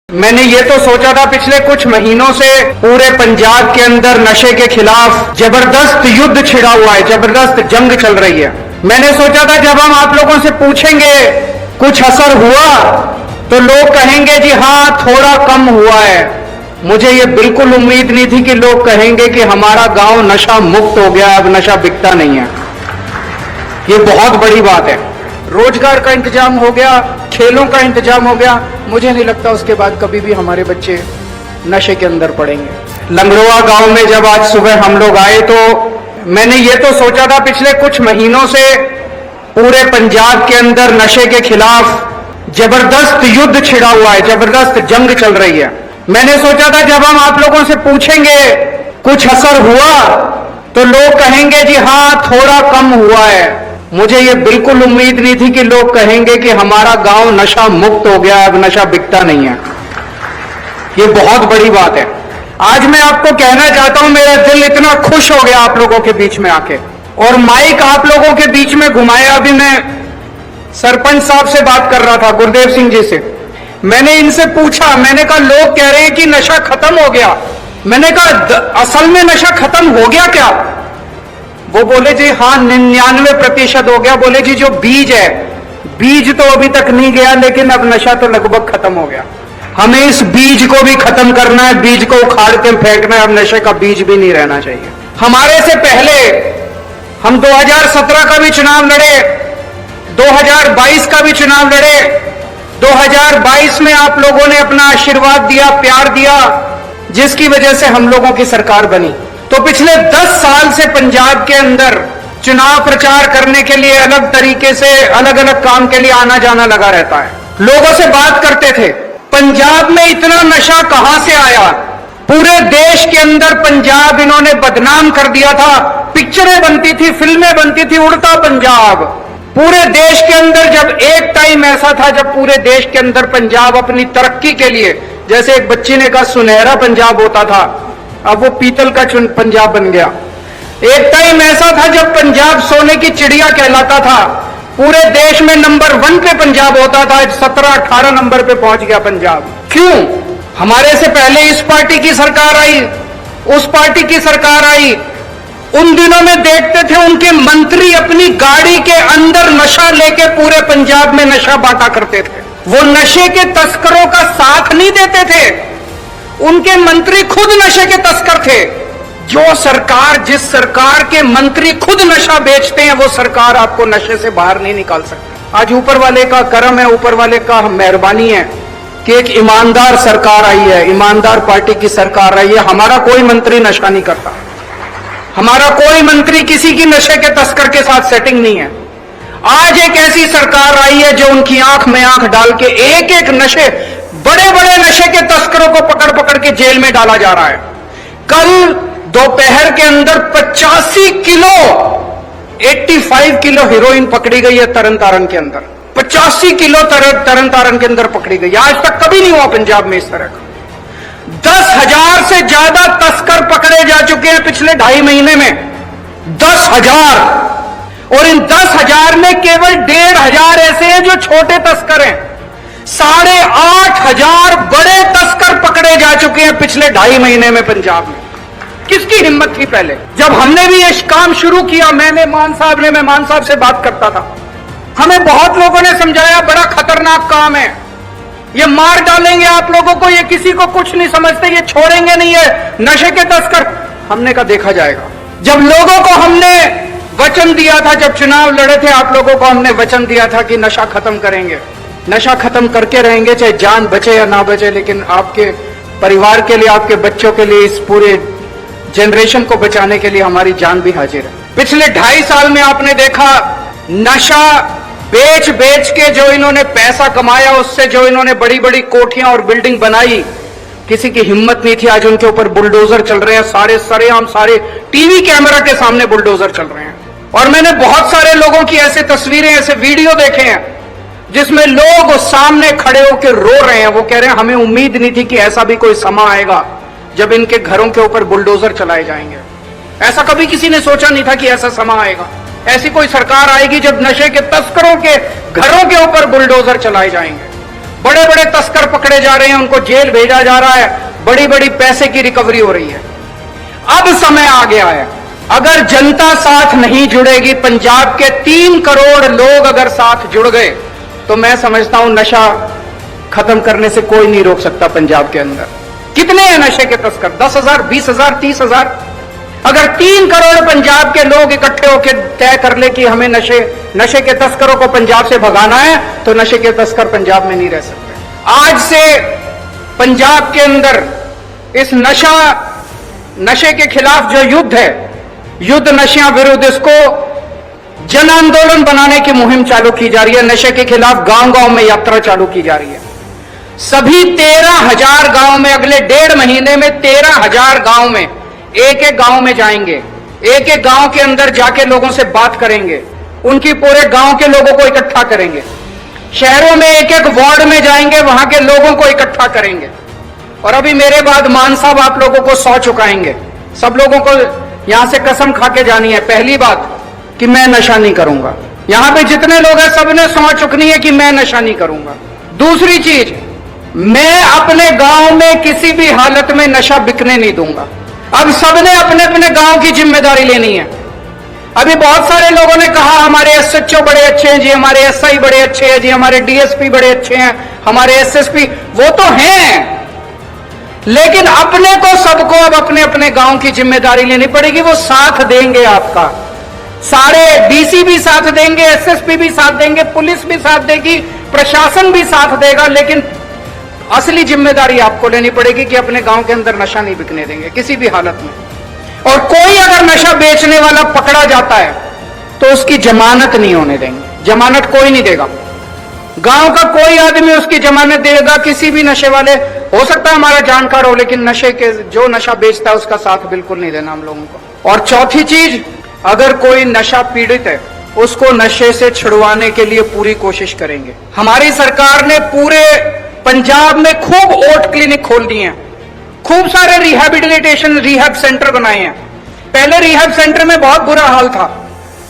मैंने ये तो सोचा था पिछले कुछ महीनों से पूरे पंजाब के अंदर नशे के खिलाफ जबरदस्त युद्ध छिड़ा हुआ है, जबरदस्त जंग चल रही है। मैंने सोचा था जब हम आप लोगों से पूछेंगे कुछ असर हुआ तो लोग कहेंगे जी हाँ थोड़ा कम हुआ है। मुझे ये बिल्कुल उम्मीद नहीं थी कि लोग कहेंगे कि हमारा गांव नशा मुक्त हो गया, अब नशा बिकता नहीं है। ये बहुत बड़ी बात है। रोजगार का इंतजाम हो गया, खेलों का इंतजाम हो गया। मुझे नहीं लगता उसके बाद कभी भी हमारे बच्चे नशे के अंदर पड़ेंगे। लंगड़ोआ गांव में जब आज सुबह हम लोग आए तो मैंने ये तो सोचा था पिछले कुछ महीनों से पूरे पंजाब के अंदर नशे के खिलाफ जबरदस्त युद्ध छिड़ा हुआ है, जबरदस्त जंग चल रही है। मैंने सोचा था जब हम आप लोगों से पूछेंगे कुछ असर हुआ तो लोग कहेंगे जी हाँ थोड़ा कम हुआ है। मुझे ये बिल्कुल उम्मीद नहीं थी कि लोग कहेंगे कि हमारा गांव नशा मुक्त हो गया, अब नशा बिकता नहीं है। ये बहुत बड़ी बात है। आज मैं आपको कहना चाहता हूं, मेरा दिल इतना खुश हो गया आप लोगों के बीच में आके, और माइक आप लोगों के बीच में घुमाया। अभी मैं सरपंच साहब से बात कर रहा था, गुरदेव सिंह जी से। मैंने इनसे पूछा, मैंने कहा लोग कह रहे हैं कि नशा खत्म हो गया। मैंने कहा असल में नशा खत्म हो गया क्या? वो बोले जी हाँ 99% हो गया। बोले जी जो बीज है, बीज तो अभी तक नहीं गया, लेकिन अब नशा तो लगभग खत्म हो गया। हमें इस बीज को भी खत्म करना है, बीज को उखाड़ के फेंकना है। अब नशे का बीज भी नहीं रहना चाहिए। हमारे से पहले हम 2017 का भी चुनाव लड़े, 2022 का भी चुनाव लड़े। 2022 में आप लोगों ने अपना आशीर्वाद दिया, प्यार दिया, जिसकी वजह से हम लोगों की सरकार बनी। तो पिछले 10 साल से पंजाब के अंदर चुनाव प्रचार करने के लिए अलग तरीके से अलग अलग काम के लिए आना जाना लगा रहता है। लोगों से बात करते थे, पंजाब में इतना नशा कहां से आया? पूरे देश के अंदर पंजाब इन्होंने बदनाम कर दिया था। पिक्चरें बनती थी, फिल्में बनती थी, उड़ता पंजाब। पूरे देश के अंदर जब एक टाइम ऐसा था जब पूरे देश के अंदर पंजाब अपनी तरक्की के लिए, जैसे एक बच्ची ने कहा सुनहरा पंजाब होता था, अब वो पीतल का पंजाब बन गया। एक टाइम ऐसा था जब पंजाब सोने की चिड़िया कहलाता था, पूरे देश में नंबर 1 पे पंजाब होता था। 17-18 नंबर पे पहुंच गया पंजाब। क्यों? हमारे से पहले इस पार्टी की सरकार आई, उस पार्टी की सरकार आई। उन दिनों में देखते थे उनके मंत्री अपनी गाड़ी के अंदर नशा लेके पूरे पंजाब में नशा बांटा करते थे। वो नशे के तस्करों का साथ नहीं देते थे, उनके मंत्री खुद नशे के तस्कर थे। जो सरकार, जिस सरकार के मंत्री खुद नशा बेचते हैं, वो सरकार आपको नशे से बाहर नहीं निकाल सकती। आज ऊपर वाले का करम है, ऊपर वाले का मेहरबानी है कि एक ईमानदार सरकार आई है, ईमानदार पार्टी की सरकार आई है। हमारा कोई मंत्री नशा नहीं करता, हमारा कोई मंत्री किसी की नशे के तस्कर के साथ सेटिंग नहीं है। आज एक ऐसी सरकार आई है जो उनकी आंख में आंख डाल के एक एक नशे, बड़े बड़े नशे के तस्करों को पकड़ पकड़ के जेल में डाला जा रहा है। कल दोपहर के अंदर 85 किलो 85 किलो हेरोइन पकड़ी गई है तरन तारण के अंदर। 85 किलो तरन तारण के अंदर पकड़ी गई। आज तक कभी नहीं हुआ पंजाब में इस तरह का। 10,000 से ज्यादा तस्कर पकड़े जा चुके हैं पिछले 2.5 महीने में। 10,000। और इन 10,000 में केवल 1,500 ऐसे हैं जो छोटे तस्कर हैं। 8,500 बड़े तस्कर पकड़े जा चुके हैं पिछले 2.5 महीने में पंजाब में। किसकी हिम्मत थी पहले? जब हमने भी ये काम शुरू किया, मैं मान साहब से बात करता था, हमें बहुत लोगों ने समझाया बड़ा खतरनाक काम है, ये मार डालेंगे आप लोगों को, ये किसी को कुछ नहीं समझते, ये छोड़ेंगे नहीं है नशे के तस्कर। हमने कहा देखा जाएगा। जब लोगों को हमने वचन दिया था, जब चुनाव लड़े थे, आप लोगों को हमने वचन दिया था कि नशा खत्म करेंगे, नशा खत्म करके रहेंगे, चाहे जान बचे या ना बचे, लेकिन आपके परिवार के लिए, आपके बच्चों के लिए, इस पूरे जनरेशन को बचाने के लिए हमारी जान भी हाजिर है। पिछले 2.5 साल में आपने देखा नशा बेच बेच के जो इन्होंने पैसा कमाया, उससे जो इन्होंने बड़ी बड़ी कोठियां और बिल्डिंग बनाई, किसी की हिम्मत नहीं थी। आज उनके ऊपर बुलडोजर चल रहे हैं, सारे सरेआम, सारे टीवी कैमरा के सामने बुलडोजर चल रहे हैं। और मैंने बहुत सारे लोगों की ऐसे तस्वीरें, ऐसे वीडियो देखे हैं जिसमें लोग सामने खड़े होकर रो रहे हैं। वो कह रहे हैं हमें उम्मीद नहीं थी कि ऐसा भी कोई समा आएगा जब इनके घरों के ऊपर बुलडोजर चलाए जाएंगे। ऐसा कभी किसी ने सोचा नहीं था कि ऐसा समा आएगा, ऐसी कोई सरकार आएगी जब नशे के तस्करों के घरों के ऊपर बुलडोजर चलाए जाएंगे। बड़े बड़े तस्कर पकड़े जा रहे हैं, उनको जेल भेजा जा रहा है, बड़ी बड़ी पैसे की रिकवरी हो रही है। अब समय आ गया है, अगर जनता साथ नहीं जुड़ेगी, पंजाब के 3 करोड़ लोग अगर साथ जुड़ गए, तो मैं समझता हूं नशा खत्म करने से कोई नहीं रोक सकता। पंजाब के अंदर कितने हैं नशे के तस्कर? 10,000, 20,000, 30,000। अगर 3 करोड़ पंजाब के लोग इकट्ठे होकर तय कर ले कि हमें नशे के तस्करों को पंजाब से भगाना है, तो नशे के तस्कर पंजाब में नहीं रह सकते। आज से पंजाब के अंदर इस नशे के खिलाफ जो युद्ध है, युद्ध नशा विरुद्ध, इसको जन आंदोलन बनाने की मुहिम चालू की जा रही है। नशे के खिलाफ गांव गांव में यात्रा चालू की जा रही है। सभी 13,000 गांव में अगले 1.5 महीने में 13,000 गांव में एक एक गांव में जाएंगे, एक एक गांव के अंदर जाके लोगों से बात करेंगे, उनकी पूरे गांव के लोगों को इकट्ठा करेंगे। शहरों में एक एक वार्ड में जाएंगे, वहां के लोगों को इकट्ठा करेंगे। और अभी मेरे बाद मान साहब आप लोगों को 100 चुकाएंगे। सब लोगों को यहां से कसम खा के जानी है, पहली बात कि मैं नशा नहीं करूंगा। यहां पे जितने लोग हैं सबने 100 चुकनी है कि मैं नशा नहीं करूंगा। दूसरी चीज, मैं अपने गांव में किसी भी हालत में नशा बिकने नहीं दूंगा। अब सबने अपने अपने गांव की जिम्मेदारी लेनी है। अभी बहुत सारे लोगों ने कहा हमारे एसएचओ बड़े अच्छे हैं जी, हमारे एसआई बड़े अच्छे हैं जी, हमारे डीएसपी बड़े अच्छे हैं, हमारे एसएसपी, वो तो हैं, लेकिन अपने को सबको अब अपने अपने गांव की जिम्मेदारी लेनी पड़ेगी। वो साथ देंगे आपका, सारे डीसी भी साथ देंगे, एसएसपी भी साथ देंगे, पुलिस भी साथ देगी, प्रशासन भी साथ देगा, लेकिन असली जिम्मेदारी आपको लेनी पड़ेगी कि अपने गांव के अंदर नशा नहीं बिकने देंगे किसी भी हालत में। और कोई अगर नशा बेचने वाला पकड़ा जाता है तो उसकी जमानत नहीं होने देंगे। जमानत कोई नहीं देगा, गांव का कोई आदमी उसकी जमानत देगा किसी भी नशे वाले, हो सकता है हमारा जानकार हो, लेकिन नशे के जो नशा बेचता है उसका साथ बिल्कुल नहीं देना हम लोगों को। और चौथी चीज, अगर कोई नशा पीड़ित है उसको नशे से छुड़वाने के लिए पूरी कोशिश करेंगे। हमारी सरकार ने पूरे पंजाब में खूब ओट क्लिनिक खोल दिए हैं, खूब सारे रिहैब सेंटर बनाए हैं। पहले रिहैब सेंटर में बहुत बुरा हाल था,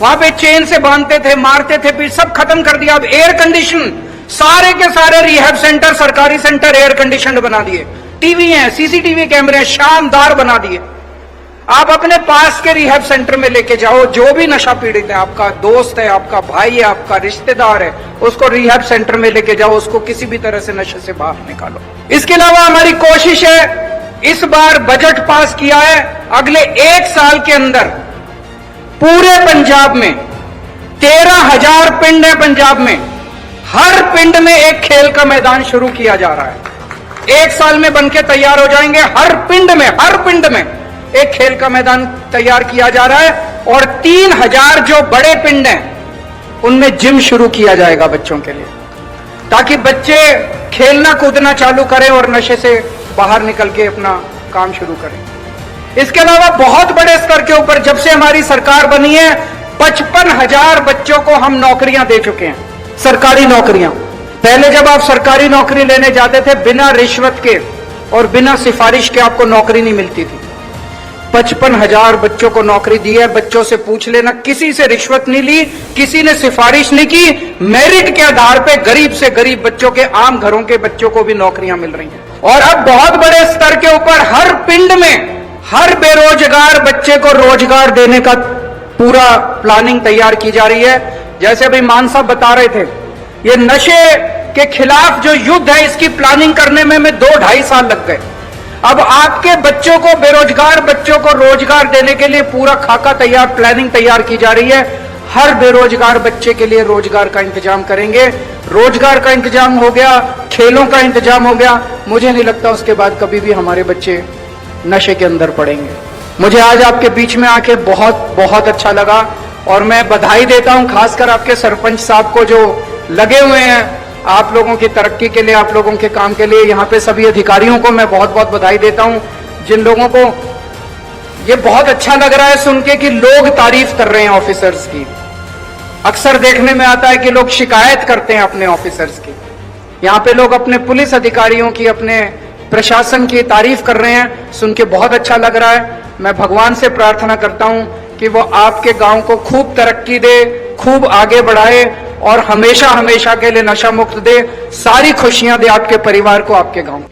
वहां पे चेन से बांधते थे, मारते थे, फिर सब खत्म कर दिया। अब एयर कंडीशन सारे के सारे रिहैब सेंटर, सरकारी सेंटर एयर कंडीशन बना दिए, टीवी हैं, सीसीटीवी कैमरे शानदार बना दिए। आप अपने पास के रिहैब सेंटर में लेके जाओ, जो भी नशा पीड़ित है, आपका दोस्त है, आपका भाई है, आपका रिश्तेदार है, उसको रिहैब सेंटर में लेके जाओ, उसको किसी भी तरह से नशे से बाहर निकालो। इसके अलावा हमारी कोशिश है, इस बार बजट पास किया है, अगले 1 साल के अंदर पूरे पंजाब में 13,000 पिंड है पंजाब में, हर पिंड में एक खेल का मैदान शुरू किया जा रहा है। 1 साल में बनके तैयार हो जाएंगे, हर पिंड में एक खेल का मैदान तैयार किया जा रहा है। और 3,000 जो बड़े पिंड हैं उनमें जिम शुरू किया जाएगा बच्चों के लिए, ताकि बच्चे खेलना कूदना चालू करें और नशे से बाहर निकल के अपना काम शुरू करें। इसके अलावा बहुत बड़े स्तर के ऊपर जब से हमारी सरकार बनी है 55,000 बच्चों को हम नौकरियां दे चुके हैं, सरकारी नौकरियां। पहले जब आप सरकारी नौकरी लेने जाते थे, बिना रिश्वत के और बिना सिफारिश के आपको नौकरी नहीं मिलती थी। 55,000 बच्चों को नौकरी दी है। बच्चों से पूछ लेना, किसी से रिश्वत नहीं ली, किसी ने सिफारिश नहीं की, मेरिट के आधार पे गरीब से गरीब बच्चों के, आम घरों के बच्चों को भी नौकरियां मिल रही हैं। और अब बहुत बड़े स्तर के ऊपर हर पिंड में हर बेरोजगार बच्चे को रोजगार देने का पूरा प्लानिंग तैयार की जा रही है। जैसे अभी मान साहब बता रहे थे, ये नशे के खिलाफ जो युद्ध है इसकी प्लानिंग करने में 2-2.5 साल लग गए। अब आपके बच्चों को, बेरोजगार बच्चों को रोजगार देने के लिए पूरा खाका तैयार, प्लानिंग तैयार की जा रही है। हर बेरोजगार बच्चे के लिए रोजगार का इंतजाम करेंगे। रोजगार का इंतजाम हो गया, खेलों का इंतजाम हो गया, मुझे नहीं लगता उसके बाद कभी भी हमारे बच्चे नशे के अंदर पड़ेंगे। मुझे आज आपके बीच में आके बहुत बहुत अच्छा लगा और मैं बधाई देता हूं खासकर आपके सरपंच साहब को जो लगे हुए हैं आप लोगों की तरक्की के लिए, आप लोगों के काम के लिए। यहाँ पे सभी अधिकारियों को मैं बहुत बहुत बधाई देता हूं, जिन लोगों को ये बहुत अच्छा लग रहा है सुन के कि लोग तारीफ कर रहे हैं ऑफिसर्स की। अक्सर देखने में आता है कि लोग शिकायत करते हैं अपने ऑफिसर्स की, यहाँ पे लोग अपने पुलिस अधिकारियों की, अपने प्रशासन की तारीफ कर रहे हैं, सुन के बहुत अच्छा लग रहा है। मैं भगवान से प्रार्थना करता हूं कि वो आपके गांव को खूब तरक्की दे, खूब आगे बढ़ाए और हमेशा हमेशा के लिए नशा मुक्त दे, सारी खुशियां दे आपके परिवार को, आपके गांव।